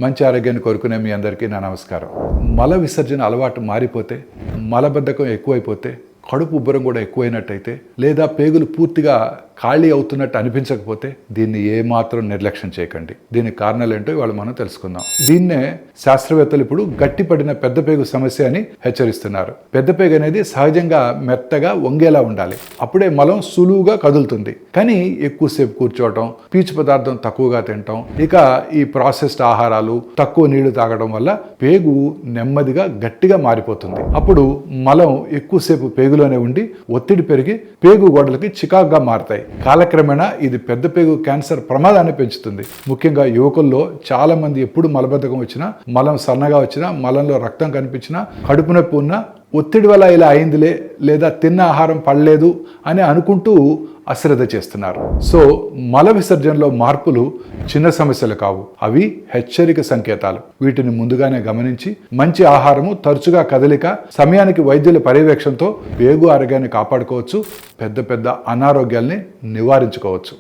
మంచి ఆరోగ్యాన్ని కోరుకునే మీ అందరికీ నా నమస్కారం. మల విసర్జన అలవాటు మారిపోతే, మలబద్ధకం ఎక్కువైపోతే, కడుపు ఉబ్బరం కూడా ఎక్కువైనట్టయితే, లేదా పేగులు పూర్తిగా ఖాళీ అవుతున్నట్టు అనిపించకపోతే దీన్ని ఏమాత్రం నిర్లక్ష్యం చేయకండి. దీనికి కారణాలు ఏంటో ఇవాళ మనం తెలుసుకుందాం. దీన్నే శాస్త్రవేత్తలు ఇప్పుడు గట్టిపడిన పెద్ద పేగు సమస్య అని హెచ్చరిస్తున్నారు. పెద్ద పేగు అనేది సహజంగా మెత్తగా వంగేలా ఉండాలి. అప్పుడే మలం సులువుగా కదులుతుంది. కానీ ఎక్కువసేపు కూర్చోవటం, పీచు పదార్థం తక్కువగా తినటం, ఇక ఈ ప్రాసెస్డ్ ఆహారాలు, తక్కువ నీళ్లు తాగడం వల్ల పేగు నెమ్మదిగా గట్టిగా మారిపోతుంది. అప్పుడు మలం ఎక్కువసేపు పేగులోనే ఉండి ఒత్తిడి పెరిగి పేగు గోడలకి చికాకుగా మారతాయి. కాలక్రమేణా ఇది పెద్ద పేగు క్యాన్సర్ ప్రమాదాన్ని పెంచుతుంది. ముఖ్యంగా యువకుల్లో చాలా మంది ఎప్పుడు మలబద్ధకం వచ్చినా, మలం సన్నగా వచ్చినా, మలంలో రక్తం కనిపించినా, కడుపు నొప్పి ఉన్నా ఒత్తిడి వల్ల ఇలా అయిందిలే, లేదా తిన్న ఆహారం పడలేదు అని అనుకుంటూ అశ్రద్ధ చేస్తున్నారు. సో మల విసర్జనలో మార్పులు చిన్న సమస్యలు కావు, అవి హెచ్చరిక సంకేతాలు. వీటిని ముందుగానే గమనించి మంచి ఆహారము, తరచుగా కదలిక, సమయానికి వైద్యుల పర్యవేక్షణతో పేగు ఆరోగ్యాన్ని కాపాడుకోవచ్చు, పెద్ద పెద్ద అనారోగ్యాల్ని నివారించుకోవచ్చు.